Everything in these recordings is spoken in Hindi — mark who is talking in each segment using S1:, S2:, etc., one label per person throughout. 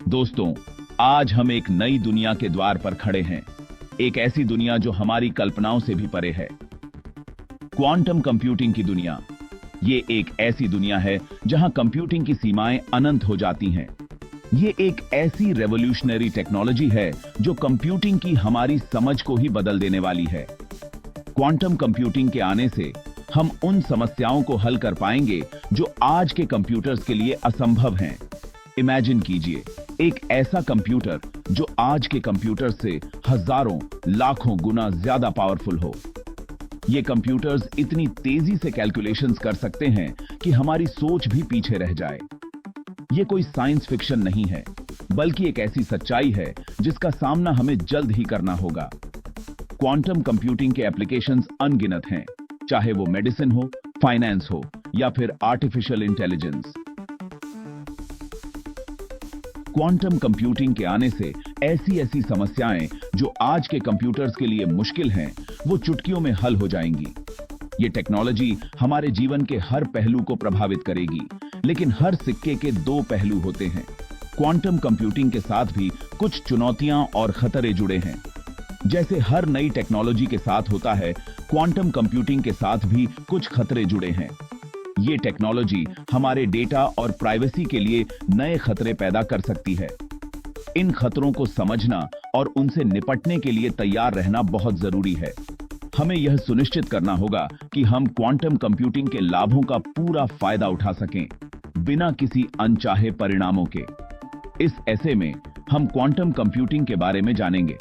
S1: दोस्तों, आज हम एक नई दुनिया के द्वार पर खड़े हैं। एक ऐसी दुनिया जो हमारी कल्पनाओं से भी परे है। क्वांटम कंप्यूटिंग की दुनिया। ये एक ऐसी दुनिया है जहां कंप्यूटिंग की सीमाएं अनंत हो जाती हैं। ये एक ऐसी रेवोल्यूशनरी टेक्नोलॉजी है जो कंप्यूटिंग की हमारी समझ को ही बदल देने वाली है। क्वांटम कंप्यूटिंग के आने से हम उन समस्याओं को हल कर पाएंगे जो आज के कंप्यूटर्स के लिए असंभव हैं। इमेजिन कीजिए एक ऐसा कंप्यूटर जो आज के कंप्यूटर से हजारों लाखों गुना ज्यादा पावरफुल हो। ये कंप्यूटर्स इतनी तेजी से कैलकुलेशंस कर सकते हैं कि हमारी सोच भी पीछे रह जाए। ये कोई साइंस फिक्शन नहीं है, बल्कि एक ऐसी सच्चाई है जिसका सामना हमें जल्द ही करना होगा। क्वांटम कंप्यूटिंग के एप्लीकेशंस अनगिनत हैं, चाहे वो मेडिसिन हो, फाइनेंस हो या फिर आर्टिफिशियल इंटेलिजेंस। क्वांटम कंप्यूटिंग के आने से ऐसी समस्याएं जो आज के कंप्यूटर्स के लिए मुश्किल हैं, वो चुटकियों में हल हो जाएंगी। ये टेक्नोलॉजी हमारे जीवन के हर पहलू को प्रभावित करेगी, लेकिन हर सिक्के के दो पहलू होते हैं। क्वांटम कंप्यूटिंग के साथ भी कुछ चुनौतियां और खतरे जुड़े हैं। जैसे हर नई टेक्नोलॉजी के साथ होता है, क्वांटम कंप्यूटिंग के साथ भी कुछ खतरे जुड़े हैं। ये टेक्नोलॉजी हमारे डेटा और प्राइवेसी के लिए नए खतरे पैदा कर सकती है। इन खतरों को समझना और उनसे निपटने के लिए तैयार रहना बहुत जरूरी है। हमें यह सुनिश्चित करना होगा कि हम क्वांटम कंप्यूटिंग के लाभों का पूरा फायदा उठा सकें, बिना किसी अनचाहे परिणामों के। इस ऐसे में हम क्वांटम कंप्यूटिंग के बारे में जानेंगे,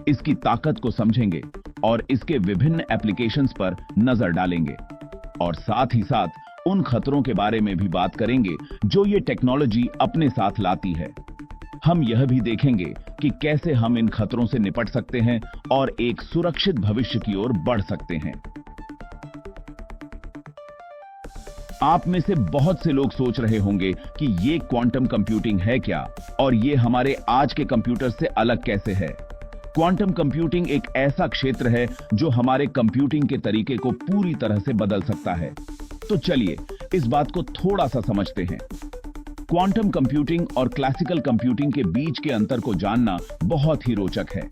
S1: इसकी ताकत को समझेंगे और इसके विभिन्न एप्लीकेशंस पर नजर डालेंगे, और साथ ही साथ उन खतरों के बारे में भी बात करेंगे जो ये टेक्नोलॉजी अपने साथ लाती है। हम यह भी देखेंगे कि कैसे हम इन खतरों से निपट सकते हैं और एक सुरक्षित भविष्य की ओर बढ़ सकते हैं। आप में से बहुत से लोग सोच रहे होंगे कि ये क्वांटम कंप्यूटिंग है क्या और ये हमारे आज के कंप्यूटर से अलग कैसे है। क्वांटम कंप्यूटिंग एक ऐसा क्षेत्र है जो हमारे कंप्यूटिंग के तरीके को पूरी तरह से बदल सकता है। तो चलिए इस बात को थोड़ा सा समझते हैं। क्वांटम कंप्यूटिंग और क्लासिकल कंप्यूटिंग के बीच के अंतर को जानना बहुत ही रोचक है।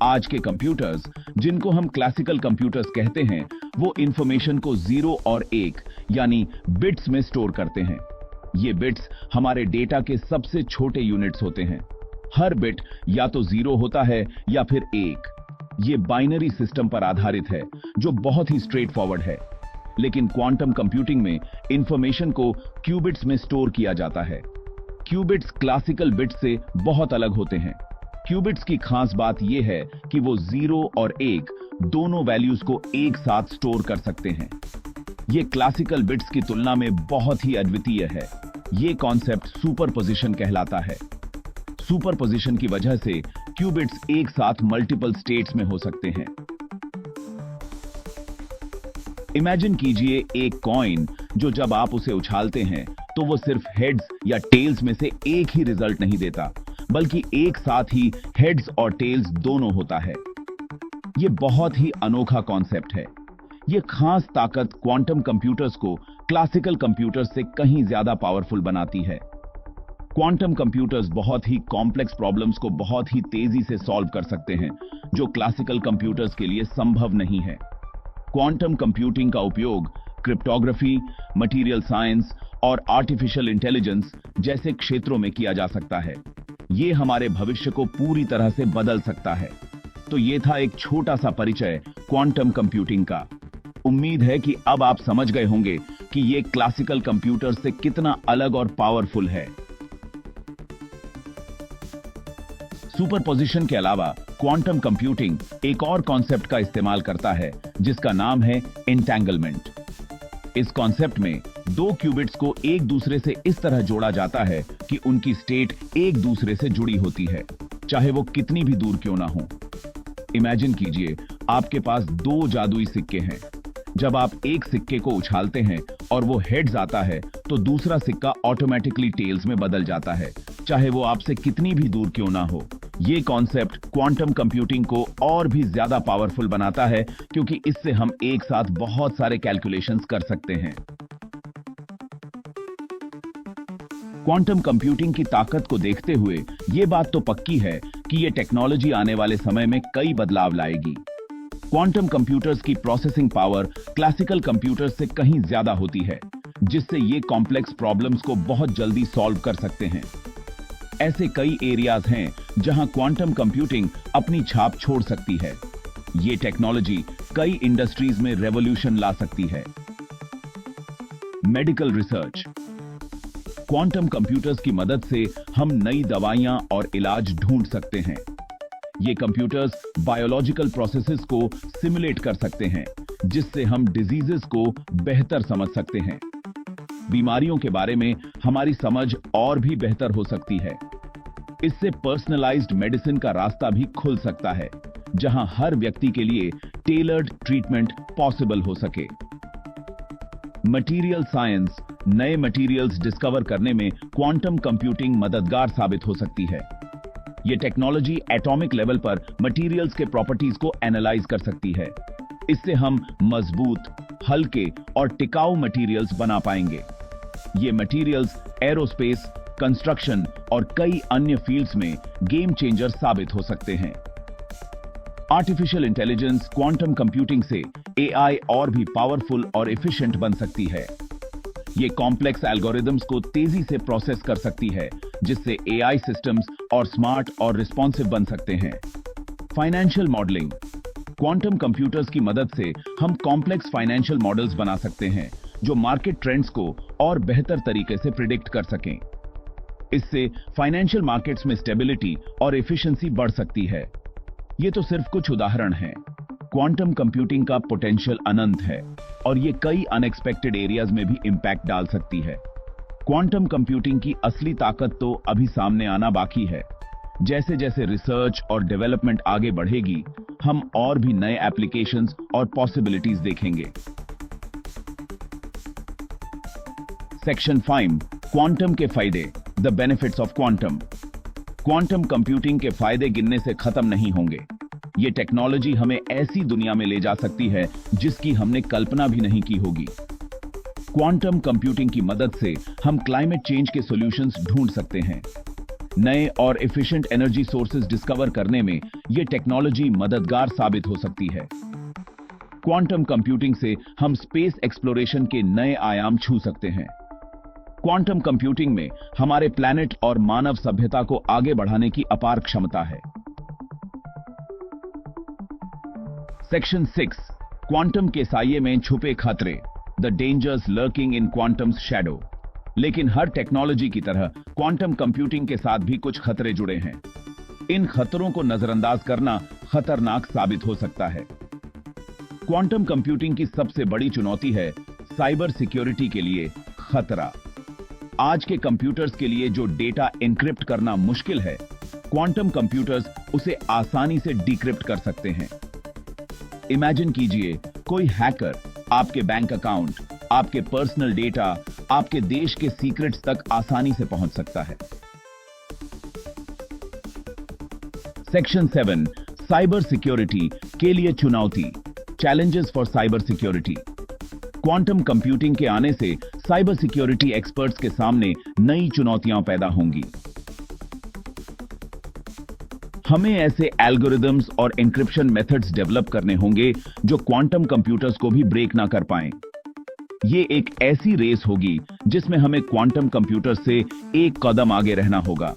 S1: आज के कंप्यूटर्स, जिनको हम क्लासिकल कंप्यूटर्स कहते हैं, वो इंफॉर्मेशन को 0 और 1 यानी बिट्स में स्टोर करते हैं। ये बिट्स हमारे डेटा के सबसे छोटे यूनिट्स होते हैं। हर बिट या तो 0 होता है या फिर 1। ये बाइनरी सिस्टम पर आधारित है जो बहुत ही स्ट्रेट फॉरवर्ड है। लेकिन क्वांटम कंप्यूटिंग में इंफॉर्मेशन को क्यूबिट्स में स्टोर किया जाता है। क्यूबिट्स क्लासिकल बिट्स से बहुत अलग होते हैं। क्यूबिट्स की खास बात यह है कि वो 0 और 1 दोनों वैल्यूज को एक साथ स्टोर कर सकते हैं। ये क्लासिकल बिट्स की तुलना में बहुत ही अद्वितीय है। ये कॉन्सेप्ट सुपरपोजिशन कहलाता है। सुपरपोजिशन की वजह से क्यूबिट्स एक साथ मल्टीपल स्टेट्स में हो सकते हैं। इमेजिन कीजिए एक कॉइन जो जब आप उसे उछालते हैं तो वो सिर्फ हेड्स या टेल्स में से एक ही रिजल्ट नहीं देता, बल्कि एक साथ ही हेड्स और टेल्स दोनों होता है। ये बहुत ही अनोखा कॉन्सेप्ट है। ये खास ताकत क्वांटम कंप्यूटर्स को क्लासिकल कंप्यूटर्स से कहीं ज्यादा पावरफुल बनाती है। क्वांटम कंप्यूटर्स बहुत ही कॉम्प्लेक्स प्रॉब्लम्स को बहुत ही तेजी से सॉल्व कर सकते हैं, जो क्लासिकल कंप्यूटर्स के लिए संभव नहीं है। क्वांटम कंप्यूटिंग का उपयोग क्रिप्टोग्राफी, मटेरियल साइंस और आर्टिफिशियल इंटेलिजेंस जैसे क्षेत्रों में किया जा सकता है। यह हमारे भविष्य को पूरी तरह से बदल सकता है। तो यह था एक छोटा सा परिचय क्वांटम कंप्यूटिंग का। उम्मीद है कि अब आप समझ गए होंगे कि यह क्लासिकल कंप्यूटर से कितना अलग और पावरफुल है। सुपरपोजिशन के अलावा क्वांटम कंप्यूटिंग एक और कॉन्सेप्ट का इस्तेमाल करता है जिसका नाम है एंटेंगलमेंट। इस कॉन्सेप्ट में दो क्यूबिट्स को एक दूसरे से इस तरह जोड़ा जाता है कि उनकी स्टेट एक दूसरे से जुड़ी होती है, चाहे वो कितनी भी दूर क्यों ना हो। इमेजिन कीजिए आपके पास दो जादुई सिक्के हैं। जब आप एक सिक्के को उछालते हैं और वो हेड्स आता है तो दूसरा सिक्का ऑटोमेटिकली टेल्स में बदल जाता है, चाहे वो आपसे कितनी भी दूर क्यों ना हो। ये कॉन्सेप्ट क्वांटम कंप्यूटिंग को और भी ज्यादा पावरफुल बनाता है, क्योंकि इससे हम एक साथ बहुत सारे कैलकुलेशंस कर सकते हैं। क्वांटम कंप्यूटिंग की ताकत को देखते हुए ये बात तो पक्की है कि ये टेक्नोलॉजी आने वाले समय में कई बदलाव लाएगी। क्वांटम कंप्यूटर्स की प्रोसेसिंग पावर क्लासिकल कंप्यूटर्स से कहीं ज्यादा होती है, जिससे ये कॉम्प्लेक्स प्रॉब्लम्स को बहुत जल्दी सॉल्व कर सकते हैं। ऐसे कई एरियाज हैं जहां क्वांटम कंप्यूटिंग अपनी छाप छोड़ सकती है। ये टेक्नोलॉजी कई इंडस्ट्रीज में रेवोल्यूशन ला सकती है। Medical research. क्वांटम कंप्यूटर्स की मदद से हम नई दवाइयां और इलाज ढूंढ सकते हैं। ये कंप्यूटर्स बायोलॉजिकल प्रोसेसेस को सिमुलेट कर सकते हैं, जिससे हम डिजीजेस को बेहतर समझ सकते हैं। बीमारियों के बारे में हमारी समझ और भी बेहतर हो सकती है। इससे पर्सनलाइज्ड मेडिसिन का रास्ता भी खुल सकता है, जहां हर व्यक्ति के लिए टेलर्ड ट्रीटमेंट पॉसिबल हो सके। Material science. नए मटेरियल्स डिस्कवर करने में क्वांटम कंप्यूटिंग मददगार साबित हो सकती है। यह टेक्नोलॉजी एटॉमिक लेवल पर मटेरियल्स के प्रॉपर्टीज को एनालाइज कर सकती है। इससे हम मजबूत, हल्के और टिकाऊ मटेरियल्स बना पाएंगे। ये मटेरियल्स एरोस्पेस, कंस्ट्रक्शन और कई अन्य फील्ड्स में गेम चेंजर साबित हो सकते हैं। Artificial intelligence. क्वांटम कंप्यूटिंग से एआई और भी पावरफुल और एफिशिएंट बन सकती है। ये कॉम्प्लेक्स एल्गोरिदम्स को तेजी से प्रोसेस कर सकती है, जिससे एआई सिस्टम्स और स्मार्ट और रिस्पॉन्सिव बन सकते हैं। Financial modelling. क्वांटम कंप्यूटर्स की मदद से हम कॉम्प्लेक्स फाइनेंशियल मॉडल्स बना सकते हैं, जो मार्केट ट्रेंड्स को और बेहतर तरीके से प्रिडिक्ट कर सकें। इससे फाइनेंशियल मार्केट्स में स्टेबिलिटी और एफिशिएंसी बढ़ सकती है। ये तो सिर्फ कुछ उदाहरण हैं। क्वांटम कंप्यूटिंग का पोटेंशियल अनंत है और ये कई अनएक्सपेक्टेड एरियाज में भी इंपैक्ट डाल सकती है। क्वांटम कंप्यूटिंग की असली ताकत तो अभी सामने आना बाकी है। जैसे जैसे रिसर्च और डेवलपमेंट आगे बढ़ेगी, हम और भी नए एप्लीकेशंस और पॉसिबिलिटीज देखेंगे। सेक्शन 5। क्वांटम के फायदे। The benefits of quantum. Quantum computing के फायदे गिनने से खत्म नहीं होंगे। ये टेक्नोलॉजी हमें ऐसी दुनिया में ले जा सकती है जिसकी हमने कल्पना भी नहीं की होगी। क्वांटम कंप्यूटिंग की मदद से हम क्लाइमेट चेंज के सॉल्यूशंस ढूंढ सकते हैं। नए और एफिशिएंट एनर्जी सोर्सेज डिस्कवर करने में यह टेक्नोलॉजी मददगार साबित हो सकती है। क्वांटम कंप्यूटिंग से हम स्पेस एक्सप्लोरेशन के नए आयाम छू सकते हैं। क्वांटम कंप्यूटिंग में हमारे प्लैनेट और मानव सभ्यता को आगे बढ़ाने की अपार क्षमता है। सेक्शन 6। क्वांटम के साये में छुपे खतरे। The dangers lurking in quantums shadow. लेकिन हर टेक्नोलॉजी की तरह क्वांटम कंप्यूटिंग के साथ भी कुछ खतरे जुड़े हैं। इन खतरों को नजरअंदाज करना खतरनाक साबित हो सकता है। क्वांटम कंप्यूटिंग की सबसे बड़ी चुनौती है साइबर सिक्योरिटी के लिए खतरा। आज के कंप्यूटर्स के लिए जो डेटा एन्क्रिप्ट करना मुश्किल है, क्वांटम कंप्यूटर्स उसे आसानी से डिक्रिप्ट कर सकते हैं। इमेजिन कीजिए, कोई हैकर आपके बैंक अकाउंट, आपके पर्सनल डेटा, आपके देश के सीक्रेट्स तक आसानी से पहुंच सकता है। सेक्शन 7। साइबर सिक्योरिटी के लिए चुनौती। Challenges for cyber security. Quantum computing के आने से साइबर सिक्योरिटी एक्सपर्ट्स के सामने नई चुनौतियां पैदा होंगी। हमें ऐसे एल्गोरिदम्स और एन्क्रिप्शन मेथड्स डेवलप करने होंगे जो क्वांटम कंप्यूटर्स को भी ब्रेक ना कर पाएं। ये एक ऐसी रेस होगी जिसमें हमें क्वांटम कंप्यूटर से एक कदम आगे रहना होगा।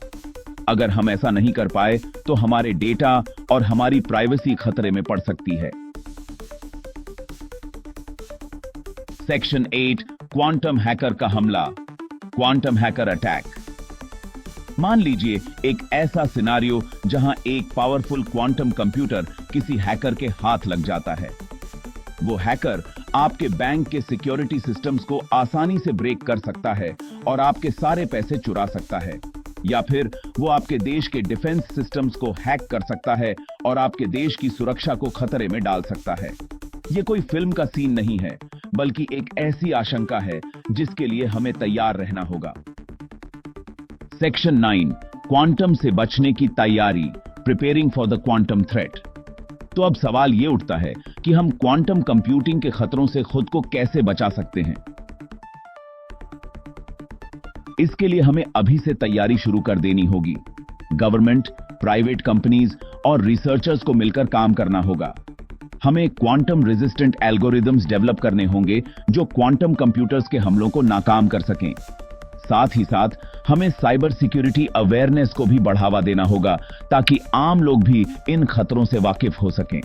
S1: अगर हम ऐसा नहीं कर पाए तो हमारे डेटा और हमारी प्राइवेसी खतरे में पड़ सकती है। सेक्शन 8। क्वांटम हैकर का हमला। Quantum hacker attack. मान लीजिए एक ऐसा सिनारियो जहां एक पावरफुल क्वांटम कंप्यूटर किसी हैकर के हाथ लग जाता है। वो हैकर आपके बैंक के सिक्योरिटी सिस्टम्स को आसानी से ब्रेक कर सकता है और आपके सारे पैसे चुरा सकता है, या फिर वो आपके देश के डिफेंस सिस्टम्स को हैक कर सकता है और आपके देश की सुरक्षा को खतरे में डाल सकता है। ये कोई फिल्म का सीन नहीं है, बल्कि एक ऐसी आशंका है जिसके लिए हमें तैयार रहना होगा। सेक्शन 9। क्वांटम से बचने की तैयारी। Preparing for the quantum threat. तो अब सवाल यह उठता है कि हम क्वांटम कंप्यूटिंग के खतरों से खुद को कैसे बचा सकते हैं। इसके लिए हमें अभी से तैयारी शुरू कर देनी होगी। गवर्नमेंट, प्राइवेट कंपनीज और रिसर्चर्स को मिलकर काम करना होगा। हमें क्वांटम रेजिस्टेंट एल्गोरिदम्स डेवलप करने होंगे जो क्वांटम कंप्यूटर्स के हमलों को नाकाम कर सकें। साथ ही साथ हमें साइबर सिक्योरिटी अवेयरनेस को भी बढ़ावा देना होगा ताकि आम लोग भी इन खतरों से वाकिफ हो सकें।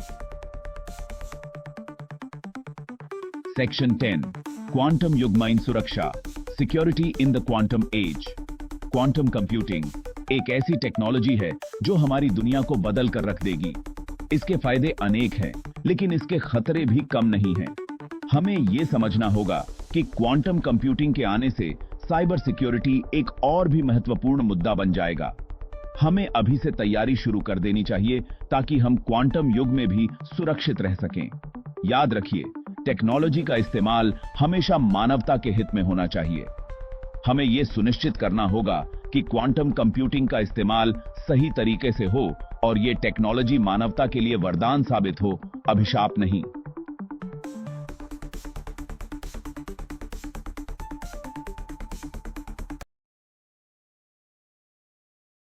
S1: सेक्शन 10 क्वांटम युग्माइन सुरक्षा, security in the quantum age. Quantum computing एक ऐसी टेक्नोलॉजी है जो हमारी दुनिया को बदल कर रख देगी। इसके फायदे अनेक हैं, लेकिन इसके खतरे भी कम नहीं हैं। हमें यह समझना होगा कि क्वांटम कंप्यूटिंग के आने से साइबर सिक्योरिटी एक और भी महत्वपूर्ण मुद्दा बन जाएगा। हमें अभी से तैयारी शुरू कर देनी चाहिए ताकि हम क्वांटम युग में भी सुरक्षित रह सकें। याद रखिए, टेक्नोलॉजी का इस्तेमाल हमेशा मानवता के हित में होना चाहिए। हमें यह सुनिश्चित करना होगा कि क्वांटम कंप्यूटिंग का इस्तेमाल सही तरीके से हो और यह टेक्नोलॉजी मानवता के लिए वरदान साबित हो, अभिशाप नहीं।